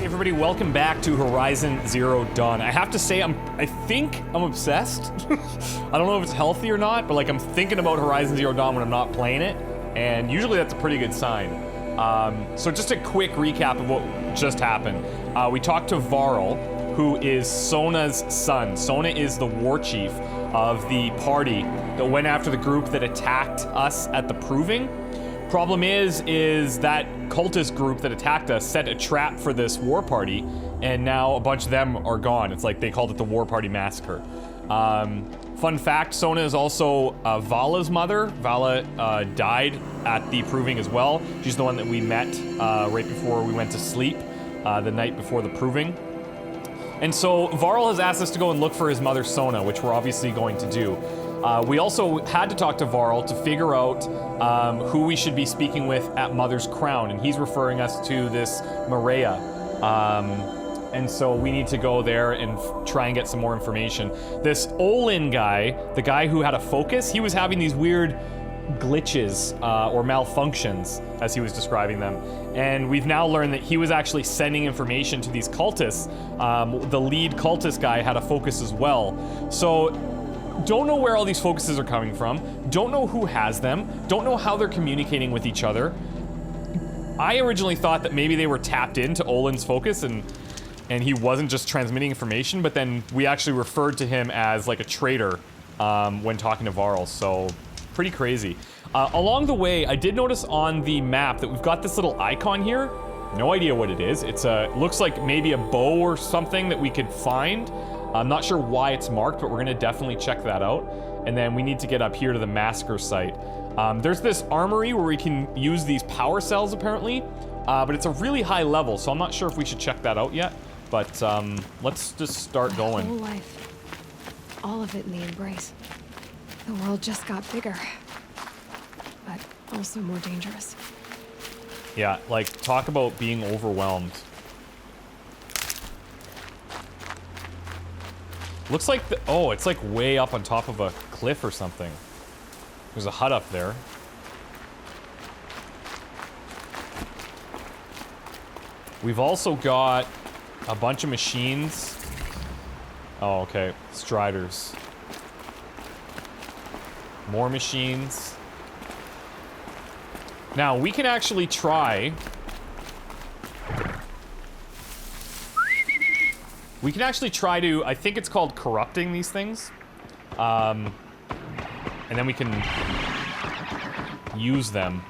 everybody, welcome back to Horizon Zero Dawn. I have to say, I think I'm obsessed. I don't know if it's healthy or not, but like I'm thinking about Horizon Zero Dawn when I'm not playing it, and usually that's a pretty good sign. So just a quick recap of what just happened. We talked to Varl, who is Sona's son. Sona is the war chief of the party that went after the group that attacked us at the Proving. Problem is that cultist group that attacked us set a trap for this war party, and now a bunch of them are gone. It's like they called it the war party massacre. Fun fact, Sona is also Vala's mother. Vala died at the Proving as well. She's the one that we met right before we went to sleep, the night before the Proving. And so Varl has asked us to go and look for his mother Sona, which we're obviously going to do. We also had to talk to Varl to figure out who we should be speaking with at Mother's Crown, and he's referring us to this Maria. And so we need to go there and try and get some more information. This Olin guy, the guy who had a focus, he was having these weird glitches or malfunctions, as he was describing them. And we've now learned that he was actually sending information to these cultists. The lead cultist guy had a focus as well. So don't know where all these focuses are coming from, don't know who has them, don't know how they're communicating with each other. I originally thought that maybe they were tapped into Olin's focus and he wasn't just transmitting information, but then we actually referred to him as like a traitor when talking to Varl, so pretty crazy. Along the way, I did notice on the map that we've got this little icon here. No idea what it is. It's looks like maybe a bow or something that we could find. I'm not sure why it's marked, but we're gonna definitely check that out. And then we need to get up here to the massacre site. There's this armory where we can use these power cells apparently, but it's a really high level, so I'm not sure if we should check that out yet. But let's just start going. My whole life, all of it in the embrace. The world just got bigger, but also more dangerous. Yeah, like talk about being overwhelmed. Looks like oh, it's like way up on top of a cliff or something. There's a hut up there. We've also got a bunch of machines. Oh, okay. Striders. More machines. Now, we can actually try... We can actually try to... I think it's called corrupting these things. And then we can use them.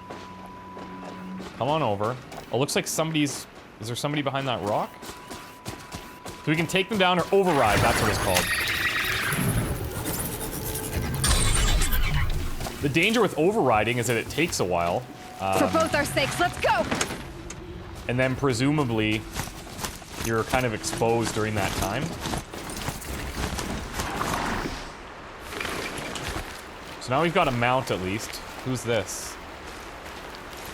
Come on over. Oh, looks like somebody's... Is there somebody behind that rock? So we can take them down or override, that's what it's called. The danger with overriding is that it takes a while. For both our sakes, let's go! And then presumably, you're kind of exposed during that time. So now we've got a mount at least. Who's this?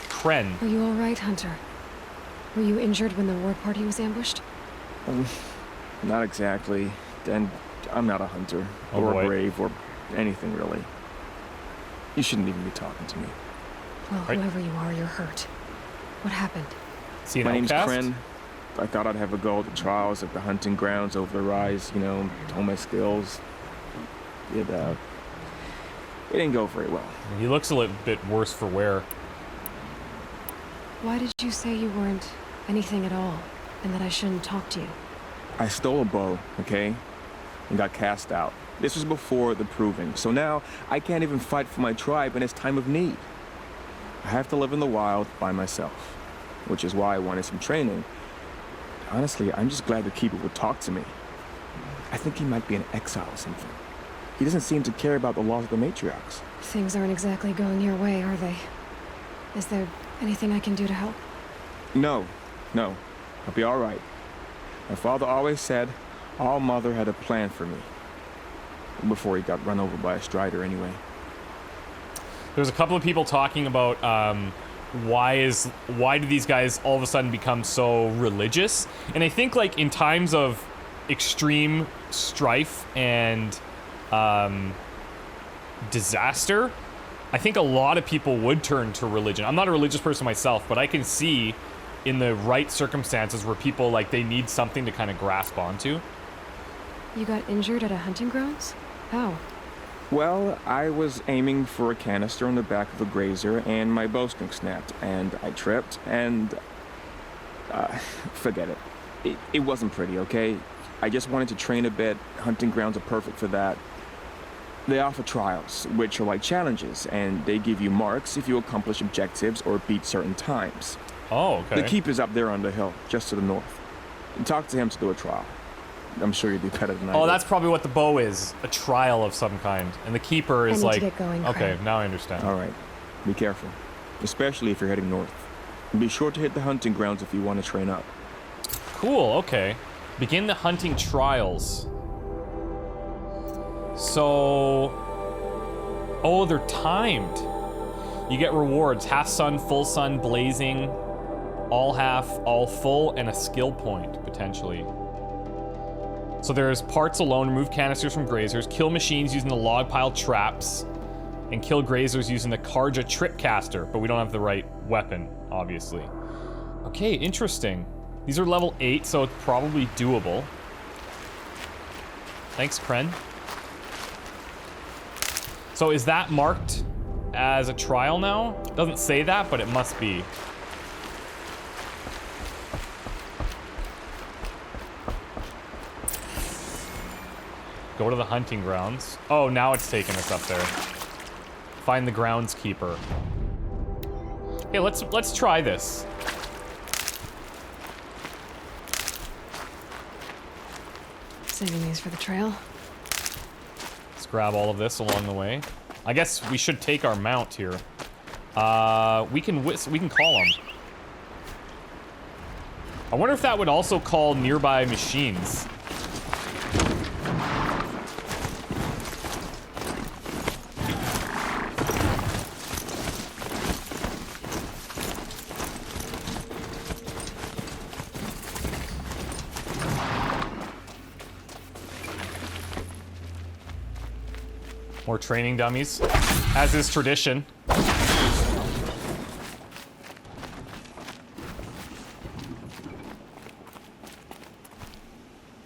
Kren. Are you alright, Hunter? Were you injured when the war party was ambushed? Not exactly. And I'm not a hunter, or a brave, or anything really. You shouldn't even be talking to me. Well, whoever you are, you're hurt. What happened? My name's Kren. I thought I'd have a go at the trials at the hunting grounds over the rise, you know, hone my skills. It didn't go very well. He looks a little bit worse for wear. Why did you say you weren't anything at all, and that I shouldn't talk to you? I stole a bow, okay? And got cast out. This was before the Proving, so now I can't even fight for my tribe in its time of need. I have to live in the wild by myself, which is why I wanted some training. Honestly, I'm just glad the Keeper would talk to me. I think he might be in exile or something. He doesn't seem to care about the laws of the matriarchs. Things aren't exactly going your way, are they? Is there anything I can do to help? No. I'll be all right. My father always said All Mother had a plan for me. Before he got run over by a strider anyway. There's a couple of people talking about why do these guys all of a sudden become so religious? And I think like in times of extreme strife and disaster, I think a lot of people would turn to religion. I'm not a religious person myself, but I can see in the right circumstances where people, like, they need something to kind of grasp onto. You got injured at a hunting grounds? How? Well, I was aiming for a canister on the back of a grazer, and my bowstring snapped, and I tripped, and... forget it. It wasn't pretty, okay? I just wanted to train a bit. Hunting grounds are perfect for that. They offer trials, which are like challenges, and they give you marks if you accomplish objectives or beat certain times. Oh, okay. The keeper's up there on the hill, just to the north. Talk to him to do a trial. I'm sure you'd do better than I Oh, do. that's probably what the bow is. A trial of some kind. And the keeper is I need like... to get going, okay, Kren. now I understand. All right. Be careful. Especially if you're heading north. And be sure to hit the hunting grounds if you want to train up. Cool, okay. Begin the hunting trials. So... Oh, they're timed. You get rewards. Half sun, full sun, blazing, all half, all full, and a skill point, potentially. So there's parts alone, remove canisters from grazers, kill machines using the log pile traps, and kill grazers using the Karja tripcaster, but we don't have the right weapon, obviously. Okay, interesting. These are level 8, so it's probably doable. Thanks, Kren. So is that marked as a trial now? Doesn't say that, but it must be. Go to the hunting grounds. Oh, now it's taking us up there. Find the groundskeeper. Okay, let's try this. Saving these for the trail. Let's grab all of this along the way. I guess we should take our mount here. We can call him. I wonder if that would also call nearby machines. More training dummies, as is tradition.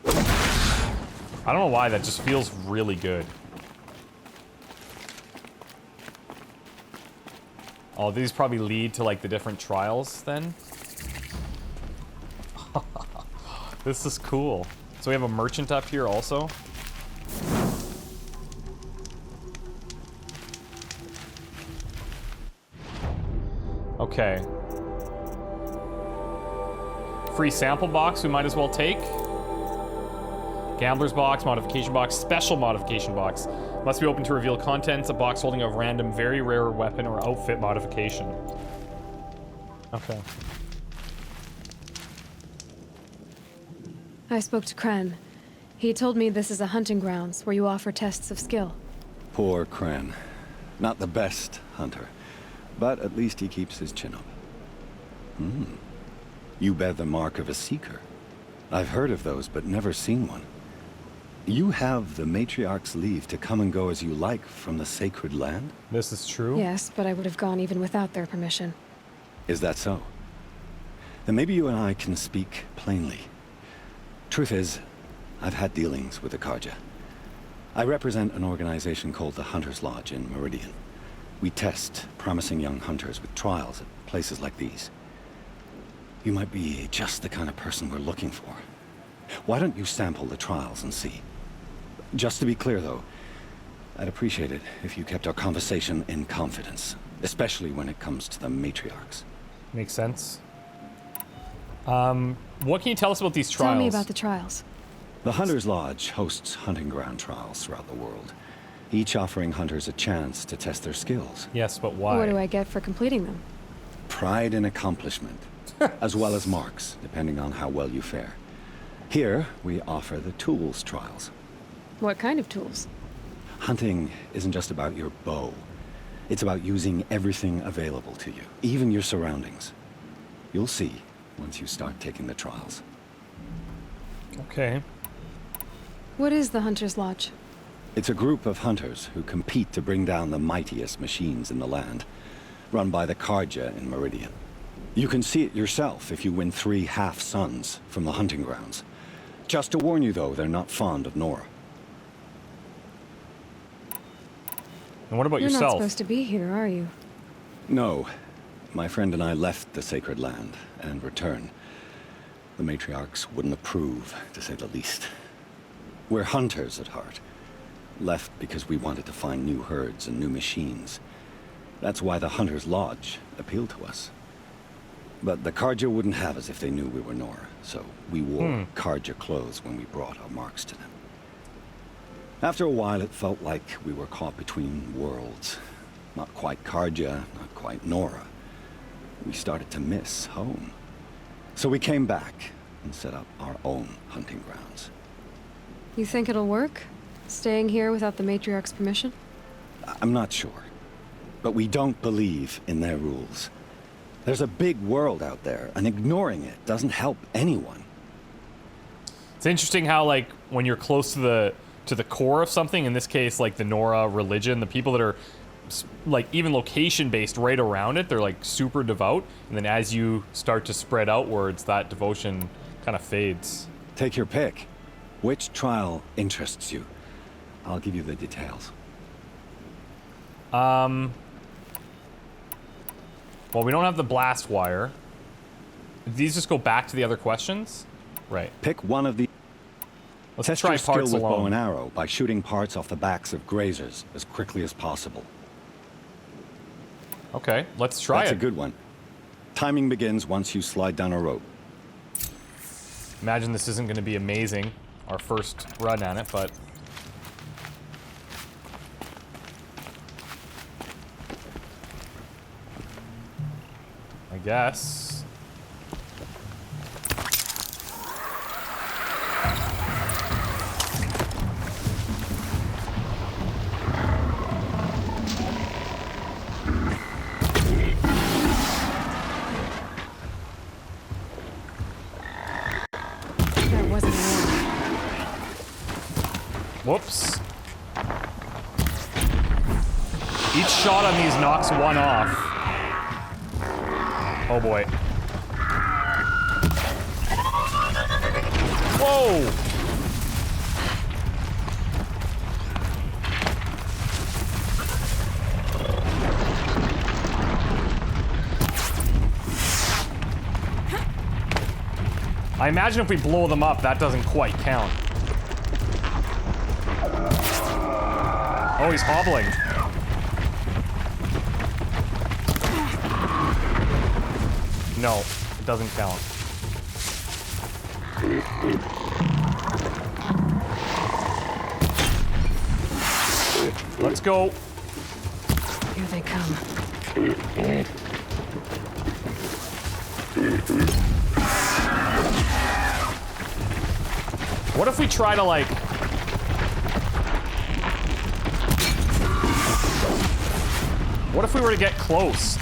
I don't know why, that just feels really good. Oh, these probably lead to, like, the different trials, then? This is cool. So we have a merchant up here also. Okay. Free sample box we might as well take. Gambler's box, modification box, special modification box. Must be open to reveal contents, a box holding a random, very rare weapon or outfit modification. Okay. I spoke to Kren. He told me this is a hunting grounds where you offer tests of skill. Poor Kren. Not the best hunter, but at least he keeps his chin up. You bear the mark of a seeker. I've heard of those, but never seen one. You have the matriarch's leave to come and go as you like from the sacred land? This is true? Yes, but I would have gone even without their permission. Is that so? Then maybe you and I can speak plainly. Truth is, I've had dealings with the Karja. I represent an organization called the Hunter's Lodge in Meridian. We test promising young hunters with trials at places like these. You might be just the kind of person we're looking for. Why don't you sample the trials and see? Just to be clear, though, I'd appreciate it if you kept our conversation in confidence, especially when it comes to the matriarchs. Makes sense. What can you tell us about these trials? Tell me about the trials. The Hunter's Lodge hosts hunting ground trials throughout the world, each offering hunters a chance to test their skills. Yes, but why? What do I get for completing them? Pride in accomplishment, as well as marks, depending on how well you fare. Here, we offer the tools trials. What kind of tools? Hunting isn't just about your bow. It's about using everything available to you, even your surroundings. You'll see once you start taking the trials. Okay. What is the Hunter's Lodge? It's a group of hunters who compete to bring down the mightiest machines in the land, run by the Karja in Meridian. You can see it yourself if you win 3 half-suns from the hunting grounds. Just to warn you, though, they're not fond of Nora. And what about You're yourself? not supposed to be here, are you? No. My friend and I left the sacred land and returned. The matriarchs wouldn't approve, to say the least. We're hunters at heart. Left because we wanted to find new herds and new machines. That's why the Hunter's Lodge appealed to us. But the Carja wouldn't have us if they knew we were Nora, so we wore Carja clothes when we brought our marks to them. After a while, it felt like we were caught between worlds. Not quite Carja, not quite Nora. We started to miss home. So we came back and set up our own hunting grounds. You think it'll work? Staying here without the matriarch's permission? I'm not sure. But we don't believe in their rules. There's a big world out there, and ignoring it doesn't help anyone. It's interesting how, like, when you're close to the core of something, in this case, like the Nora religion, the people that are, like, even location-based right around it, they're, like, super devout. And then as you start to spread outwards, that devotion kind of fades. Take your pick. Which trial interests you? I'll give you the details. Well, we don't have the blast wire. These just go back to the other questions? Right. Pick one of the... Let's Test try your skill parts with bow alone. and arrow by shooting parts off the backs of grazers as quickly as possible. Okay, let's try That's it. a good one. Timing begins once you slide down a rope. Imagine this isn't going to be amazing, our first run at it, but... I guess... There wasn't one. Whoops. Each shot on these knocks one off. Oh boy. Whoa! I imagine if we blow them up, that doesn't quite count. Oh, he's hobbling. No, it doesn't count. Let's go. Here they come. What if we try to, like... What if we were to get close?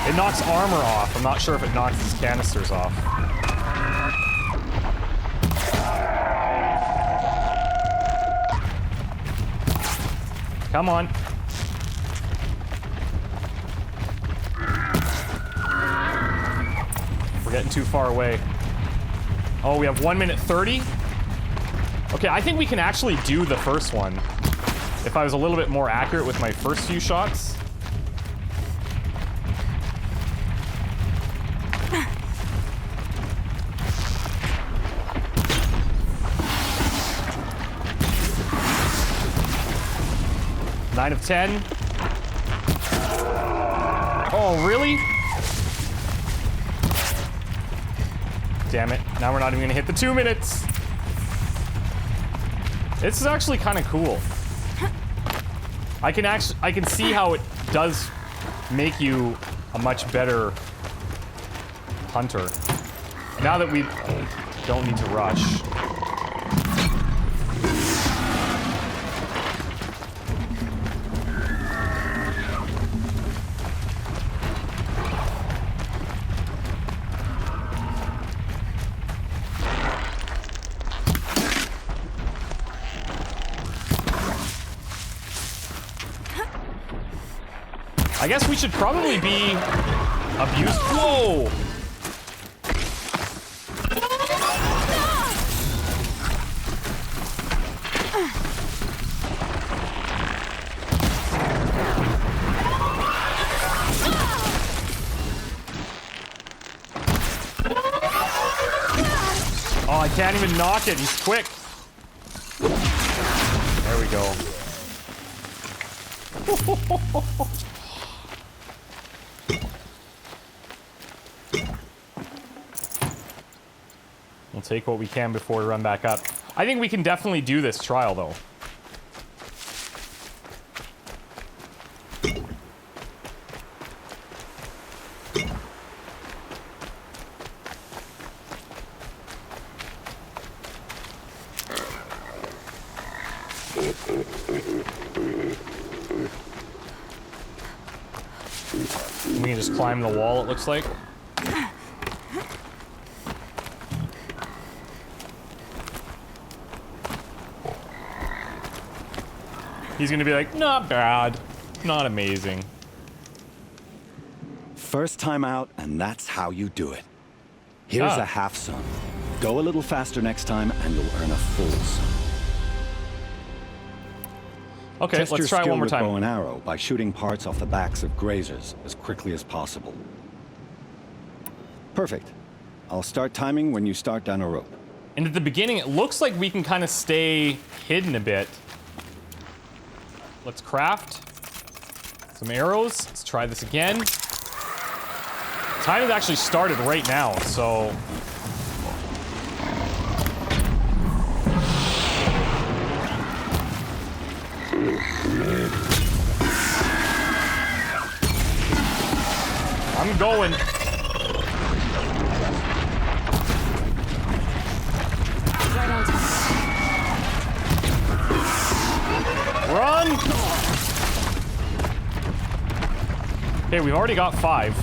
It knocks armor off. I'm not sure if it knocks his canisters off. Come on. We're getting too far away. Oh, we have 1 minute 30? Okay, I think we can actually do the first one. If I was a little bit more accurate with my first few shots. Nine of 10. Oh, really? Damn it. Now we're not even gonna hit the 2 minutes. This is actually kind of cool. I can see how it does make you a much better hunter. Now that we don't need to rush. I guess we should probably be Abuse. Whoa! Oh, I can't even knock it. He's quick. There we go. We'll take what we can before we run back up. I think we can definitely do this trial, though. We can just climb the wall, it looks like. He's gonna be like, not bad, not amazing. First time out, and that's how you do it. Here's a half sun. Go a little faster next time, and you'll earn a full sun. Okay, Test let's your try skill one more with time. bow and arrow by shooting parts off the backs of grazers as quickly as possible. Perfect. I'll start timing when you start down a rope. And at the beginning, it looks like we can kind of stay hidden a bit. Let's craft some arrows. Let's try this again. Time has actually started right now, so... I'm going. Right on time. Run! Okay, we've already got 5.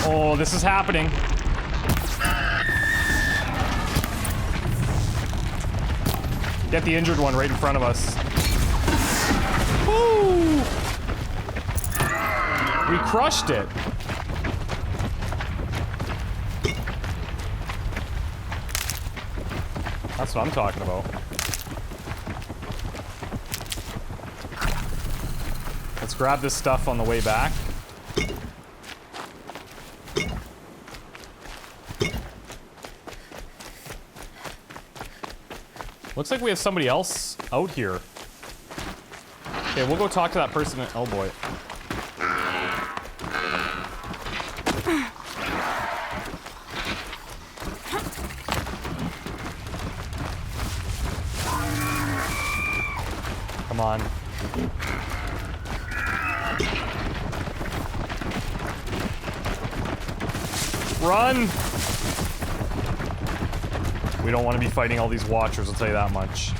Oh, this is happening. Get the injured one right in front of us. Woo! We crushed it. That's what I'm talking about. Let's grab this stuff on the way back. Looks like we have somebody else out here. Okay, we'll go talk to that person. Oh boy. Come on. Run! We don't want to be fighting all these watchers, I'll tell you that much.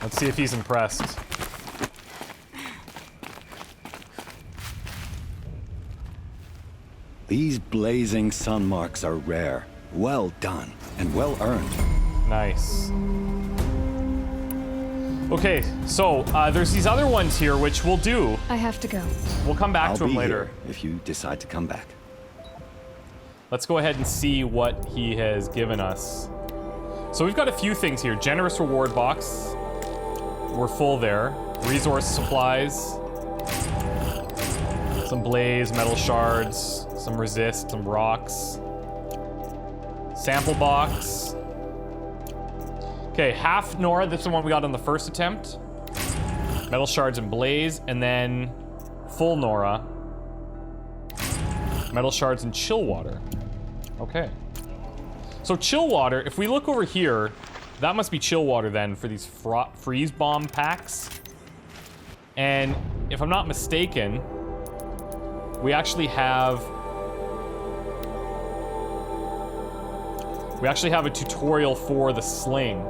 Let's see if he's impressed. These blazing sun marks are rare. Well done, and well earned. Nice. Okay, so there's these other ones here, which we'll do. I have to go. We'll come back I'll to him be later. here if you decide to come back. Let's go ahead and see what he has given us. So we've got a few things here. Generous reward box. We're full there. Resource supplies. Some blaze, metal shards, some resist, some rocks. Sample box. Okay, half Nora, this is the one we got on the first attempt. Metal shards and blaze, and then full Nora. Metal shards and chill water. Okay. So chill water, if we look over here, that must be chill water then for these freeze bomb packs. And if I'm not mistaken, we actually have We actually have a tutorial for the sling.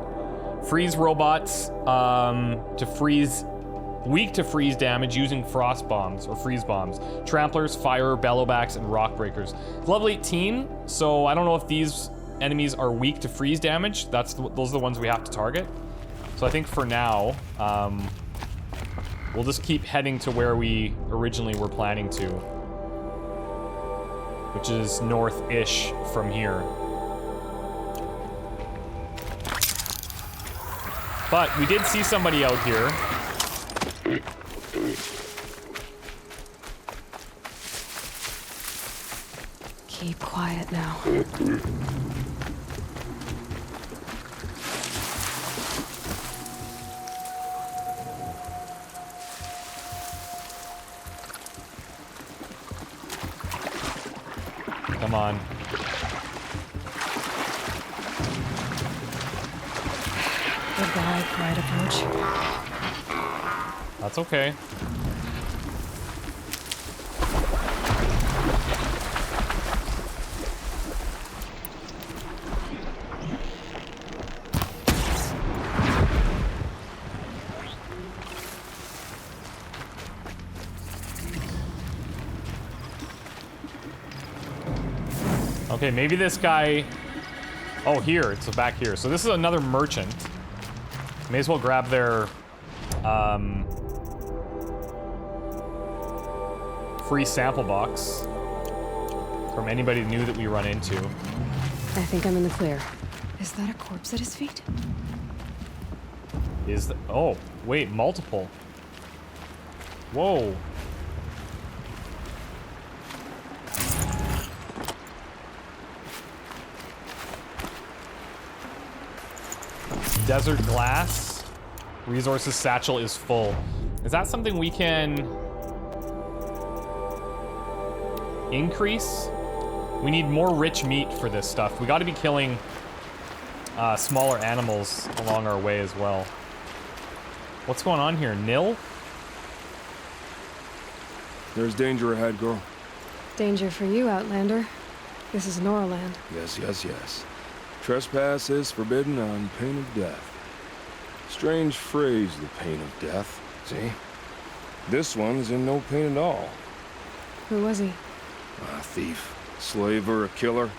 Freeze robots to freeze, weak to freeze damage using frost bombs or freeze bombs. Tramplers, fire, bellowbacks, and rock breakers. It's level 18, so I don't know if these enemies are weak to freeze damage. Those are the ones we have to target. So I think for now, we'll just keep heading to where we originally were planning to, which is north-ish from here. But we did see somebody out here. Keep quiet now. Come on. Goodbye, quiet approach. That's okay. Okay, maybe this guy... Oh, here. It's back here. So this is another merchant. May as well grab their free sample box from anybody new that we run into. I think I'm in the clear. Is that a corpse at his feet? Oh, wait, multiple. Whoa. Desert glass. Resources satchel is full. Is that something we can increase? We need more rich meat for this stuff. We got to be killing smaller animals along our way as well. What's going on here? Nil? There's danger ahead, girl. Danger for you, Outlander. This is Norland. Yes, yes, yes. Trespass is forbidden on pain of death. Strange phrase, the pain of death. See? This one's in no pain at all. Who was he? A thief, slaver, a killer.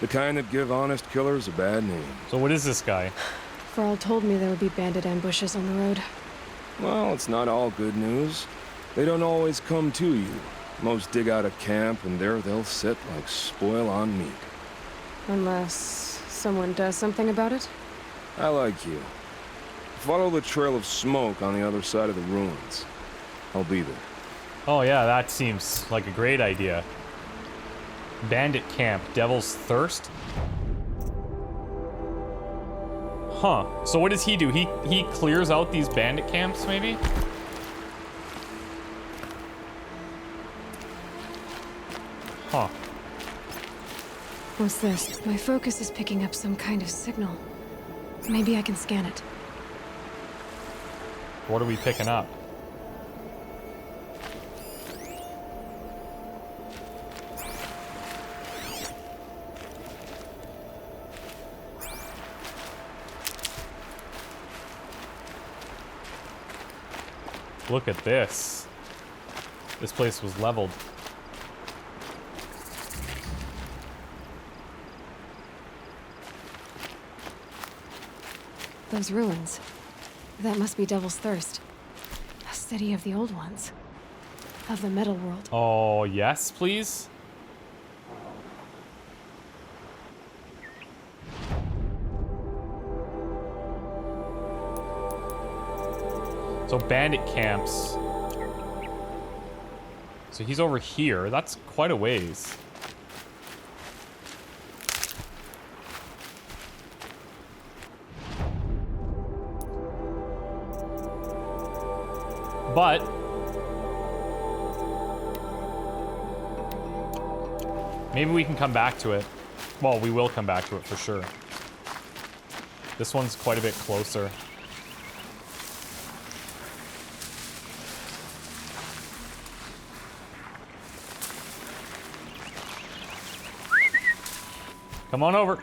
The kind that give honest killers a bad name. So what is this guy? Farrell told me there would be bandit ambushes on the road. Well, it's not all good news. They don't always come to you. Most dig out a camp, and there they'll sit like spoil on meat. Unless someone does something about it? I like you. Follow the trail of smoke on the other side of the ruins. I'll be there. Oh yeah, that seems like a great idea. Bandit camp, Devil's Thirst? Huh. So what does he do? He clears out these bandit camps, maybe? Huh. What's this? My focus is picking up some kind of signal. Maybe I can scan it. What are we picking up? Look at this. This place was leveled. Those ruins. That must be Devil's Thirst. A city of the old ones. Of the metal world. Oh, yes, please? So bandit camps. So he's over here. That's quite a ways. But maybe we can come back to it. Well, we will come back to it for sure. This one's quite a bit closer. Come on over.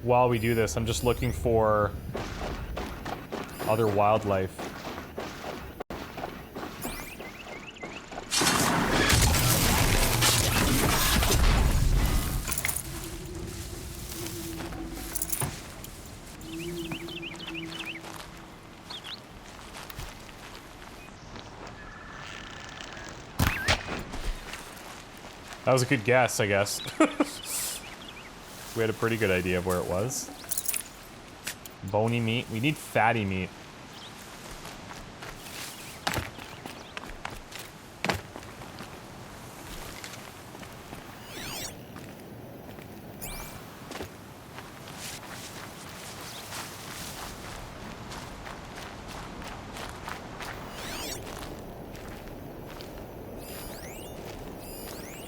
while we do this, I'm just looking for other wildlife. That was a good guess, I guess. We had a pretty good idea of where it was. Bony meat. We need fatty meat.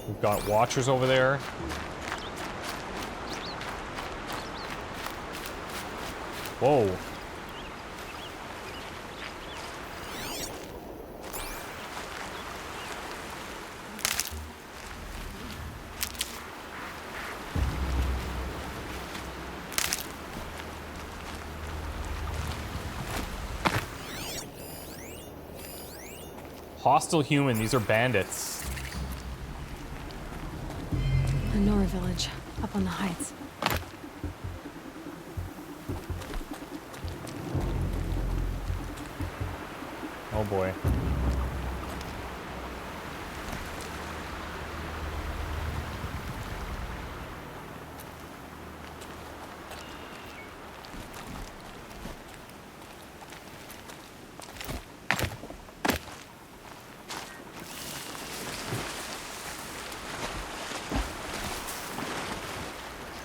We've got watchers over there. Whoa. Hostile human, these are bandits. A Nora village, up on the heights. Oh boy.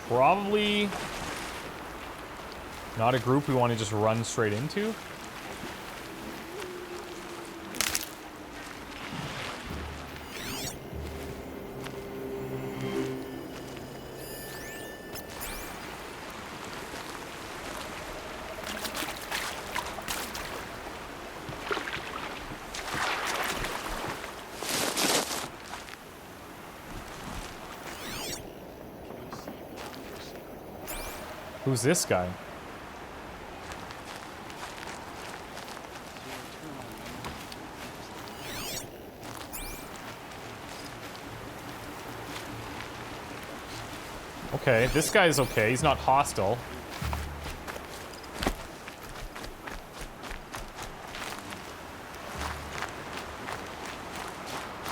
Probably not a group we want to just run straight into. Who's this guy? Okay, this guy's okay. He's not hostile.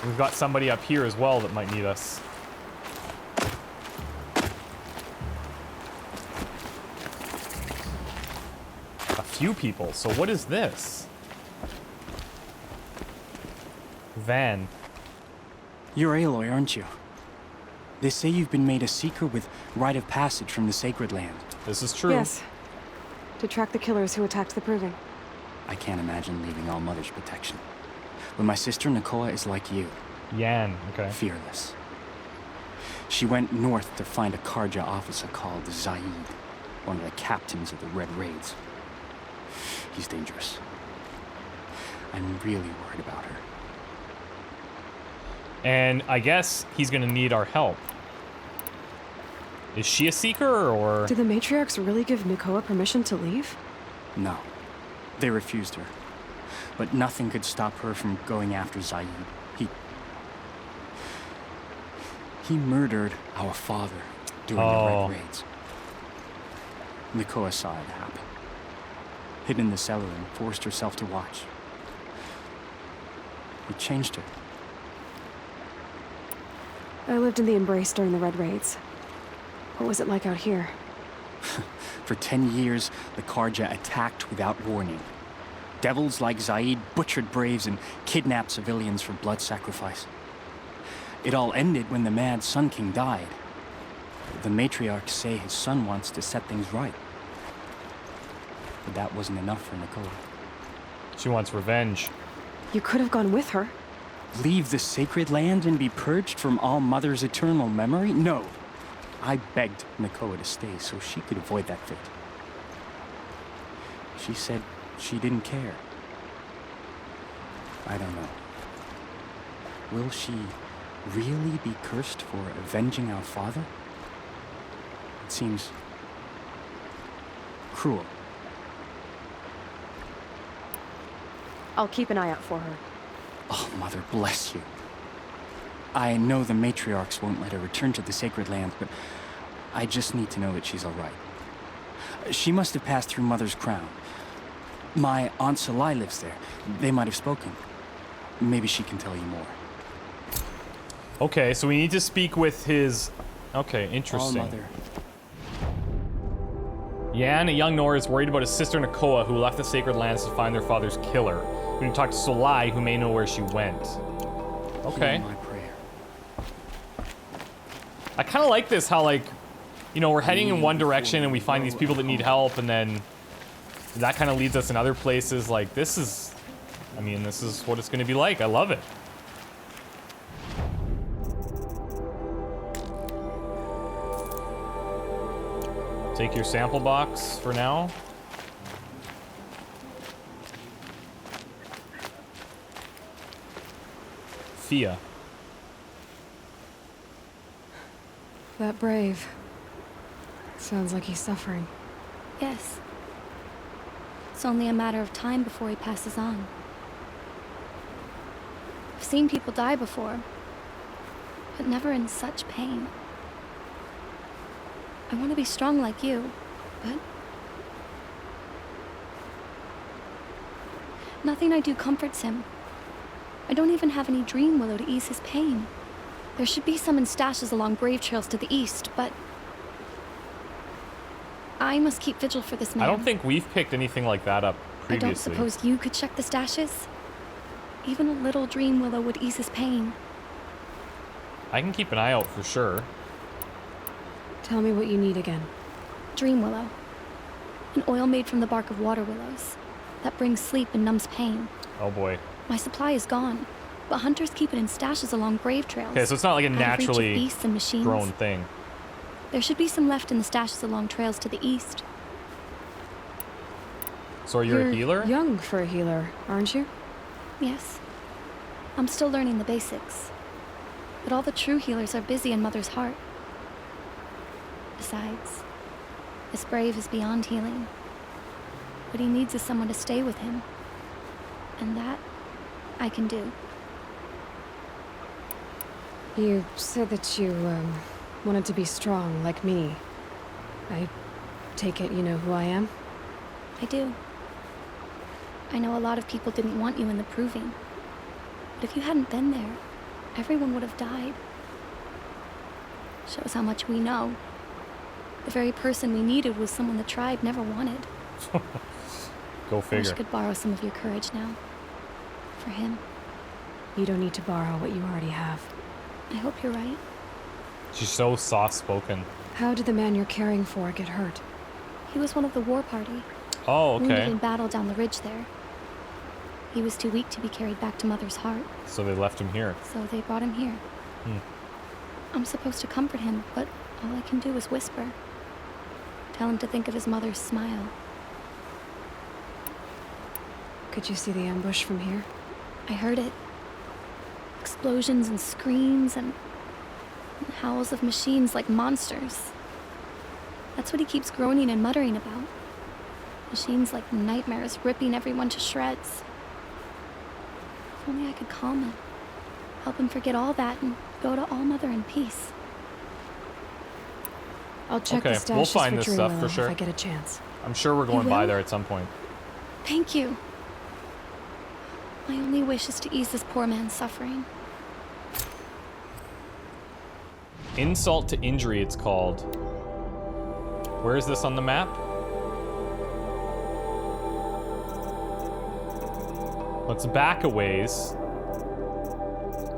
We've got somebody up here as well that might need us. Few people. So what is this? Van. You're Aloy, aren't you? They say you've been made a seeker with rite of passage from the sacred land. This is true. Yes. To track the killers who attacked the Proving. I can't imagine leaving All Mother's protection. But my sister Nakoa is like you. Yan, okay. Fearless. She went north to find a Karja officer called Zaid, one of the captains of the Red Raids. He's dangerous. I'm really worried about her. And I guess he's gonna need our help. Is she a seeker, or...? Did the matriarchs really give Nakoa permission to leave? No. They refused her. But nothing could stop her from going after Zaid. He murdered our father during the Red Raids. Nakoa saw it happen. Hid in the cellar and forced herself to watch. It changed her. I lived in the Embrace during the Red Raids. What was it like out here? For 10 years, the Karja attacked without warning. Devils like Zaid butchered braves and kidnapped civilians for blood sacrifice. It all ended when the mad Sun King died. The matriarchs say his son wants to set things right. But that wasn't enough for Nakoa. She wants revenge. You could have gone with her. Leave the sacred land and be purged from All Mother's eternal memory? No. I begged Nakoa to stay so she could avoid that fate. She said she didn't care. I don't know. Will she really be cursed for avenging our father? It seems cruel. I'll keep an eye out for her. Oh, Mother bless you. I know the matriarchs won't let her return to the sacred land, but I just need to know that she's all right. She must have passed through Mother's crown. My Aunt Salai lives there. They might have spoken. Maybe she can tell you more. Okay, so we need to speak with his... Okay, All interesting. Mother. Yan, a young Nora, is worried about his sister Nakoa, who left the sacred lands to find their father's killer. We need to talk to Solai, who may know where she went. Okay. Hear my prayer. I kind of like this, how, like, you know, we're heading in one direction and we find these people that need help, and then that kind of leads us in other places. Like, this is... I mean, this is what it's going to be like. I love it. Take your sample box for now. Fia. That brave. Sounds like he's suffering. Yes. It's only a matter of time before he passes on. I've seen people die before, but never in such pain. I want to be strong like you, but nothing I do comforts him. I don't even have any dream willow to ease his pain. There should be some in stashes along brave trails to the east, but I must keep vigil for this man. I don't think we've picked anything like that up previously. I don't suppose you could check the stashes? Even a little dream willow would ease his pain. I can keep an eye out for sure. Tell me what you need again. Dream willow. An oil made from the bark of water willows that brings sleep and numbs pain. Oh boy. My supply is gone, but hunters keep it in stashes along brave trails. Okay, so it's not like a out of reach of naturally beasts and machines. grown thing. There should be some left in the stashes along trails to the east. So you're a healer? Young for a healer, aren't you? Yes. I'm still learning the basics. But all the true healers are busy in Mother's heart. Besides, this brave is beyond healing. What he needs is someone to stay with him. And that, I can do. You said that you, wanted to be strong, like me. I take it you know who I am? I do. I know a lot of people didn't want you in the proving. But if you hadn't been there, everyone would have died. Shows how much we know. The very person we needed was someone the tribe never wanted. Go I wish figure. I could borrow some of your courage now. For him. You don't need to borrow what you already have. I hope you're right. She's so soft-spoken. How did the man you're caring for get hurt? He was one of the war party. Oh, Wounded okay. in battle down the ridge there. He was too weak to be carried back to Mother's heart, So they left him here. so they brought him here. Hmm. I'm supposed to comfort him, but all I can do is whisper. Tell him to think of his mother's smile. Could you see the ambush from here? I heard it. Explosions and screams and howls of machines like monsters. That's what he keeps groaning and muttering about. Machines like nightmares ripping everyone to shreds. If only I could calm him. Help him forget all that and go to All Mother in peace. I'll check Okay, the stashes we'll find for this Dream stuff Willow for sure. if I get a chance. I'm sure we're going by will? there at some point. Thank you. My only wish is to ease this poor man's suffering. Insult to injury, it's called. Where is this on the map? Let's back a ways.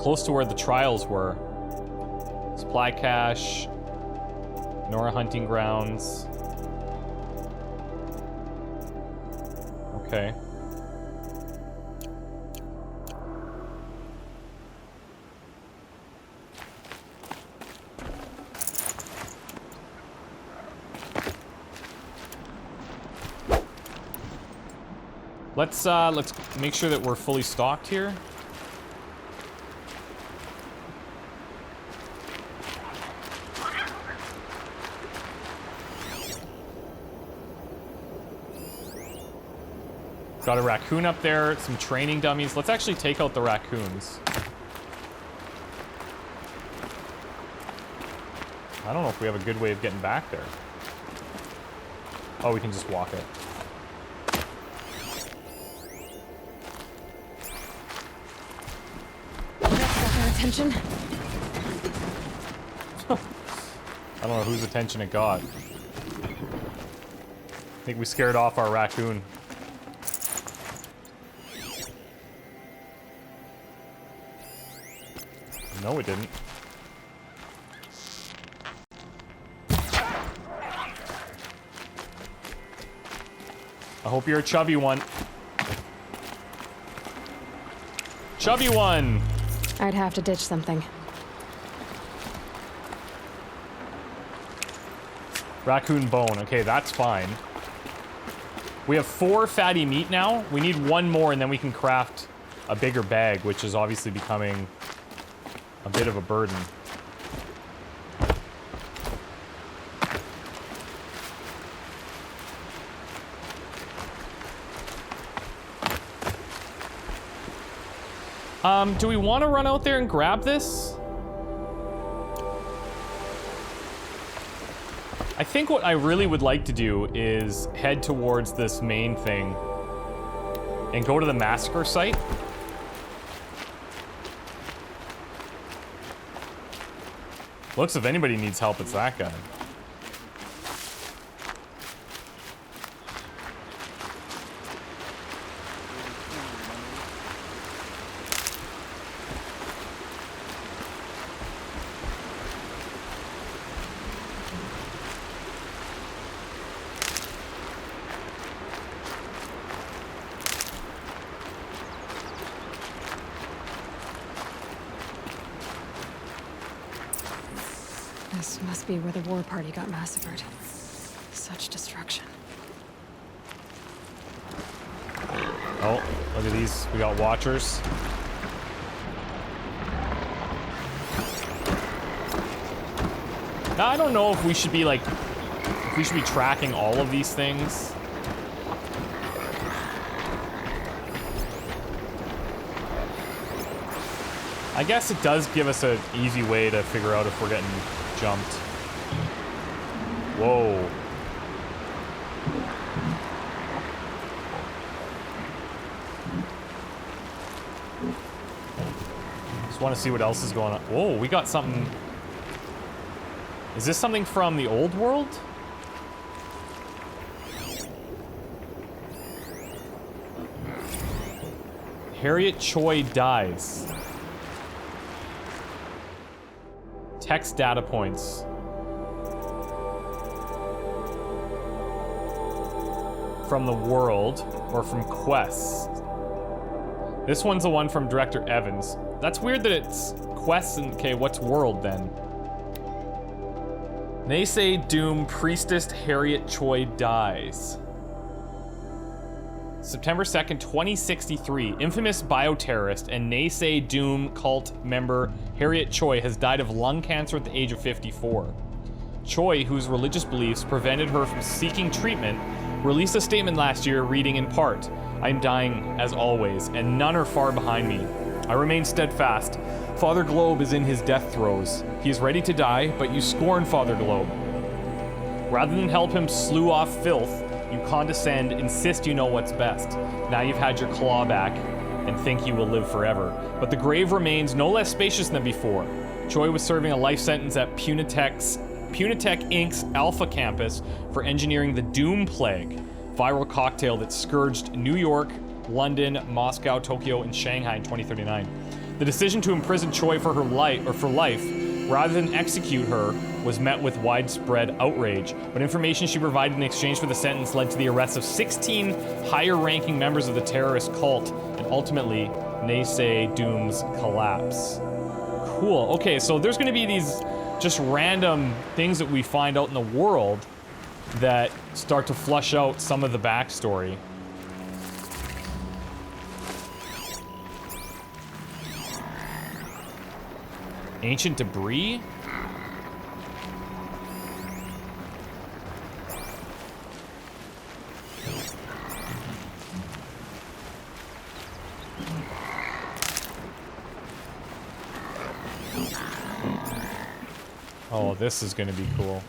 Close to where the trials were. Supply cache. Nora hunting grounds. Okay. Let's make sure that we're fully stocked here. Got a raccoon up there, some training dummies. Let's actually take out the raccoons. I don't know if we have a good way of getting back there. Oh, we can just walk it. That's got their attention. I don't know whose attention it got. I think we scared off our raccoon. No, it didn't. I hope you're a chubby one. Chubby one! I'd have to ditch something. Raccoon bone. Okay, that's fine. We have 4 fatty meat now. We need 1 more and then we can craft a bigger bag, which is obviously becoming a bit of a burden. Do we want to run out there and grab this? I think what I really would like to do is head towards this main thing and go to the massacre site. Looks if anybody needs help, it's that guy. This must be where the war party got massacred. Such destruction. Oh, look at these. We got watchers. Now, I don't know if we should be like, if we should be tracking all of these things. I guess it does give us an easy way to figure out if we're getting jumped. Whoa. Just want to see what else is going on. Whoa, we got something. Is this something from the old world? Harriet Choi dies. Text data points. From the world or from quests. This one's the one from Director Evans. That's weird that it's quests and okay, what's world then? Naysay Doom Priestess Harriet Choi dies. September 2nd, 2063. Infamous bioterrorist and Naysay Doom cult member Harriet Choi has died of lung cancer at the age of 54. Choi, whose religious beliefs prevented her from seeking treatment, released a statement last year reading in part, "I'm dying as always, and none are far behind me. I remain steadfast. Father Globe is in his death throes. He is ready to die, but you scorn Father Globe. Rather than help him slew off filth, you condescend, insist you know what's best. Now you've had your claw back and think you will live forever. But the grave remains no less spacious than before." Choi was serving a life sentence at Punitech Inc.'s Alpha campus for engineering the Doom Plague, viral cocktail that scourged New York, London, Moscow, Tokyo, and Shanghai in 2039. The decision to imprison Choi for life, rather than execute her, was met with widespread outrage. But information she provided in exchange for the sentence led to the arrest of 16 higher-ranking members of the terrorist cult, and ultimately, Naysay Doom's collapse. Cool. Okay, so there's going to be these just random things that we find out in the world that start to flush out some of the backstory. Ancient debris? Oh, this is gonna be cool.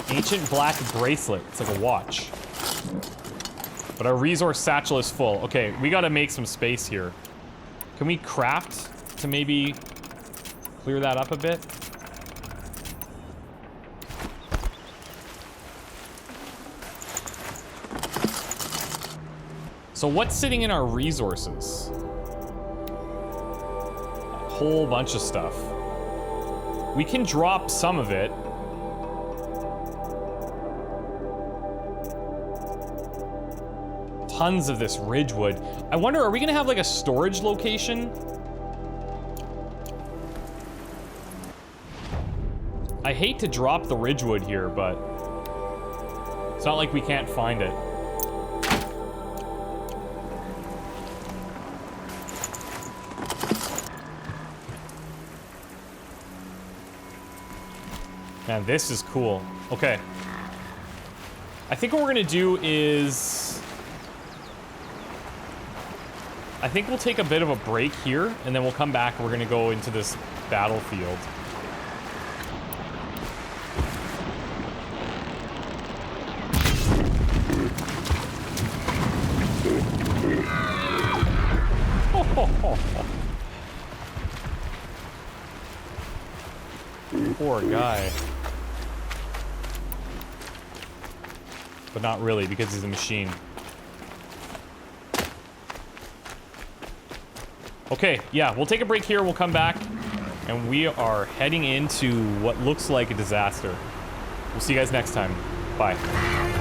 Ancient black bracelet. It's like a watch. But our resource satchel is full. Okay, we gotta make some space here. Can we craft to maybe clear that up a bit? So what's sitting in our resources? A whole bunch of stuff. We can drop some of it. Tons of this ridgewood. I wonder, are we gonna have like a storage location? I hate to drop the ridgewood here, but it's not like we can't find it. Man, this is cool. Okay. I think what we're gonna do is... I think we'll take a bit of a break here, and then we'll come back and we're gonna go into this battlefield. Poor guy. But not really, because he's a machine. Okay, yeah, we'll take a break here, we'll come back, and we are heading into what looks like a disaster. We'll see you guys next time. Bye.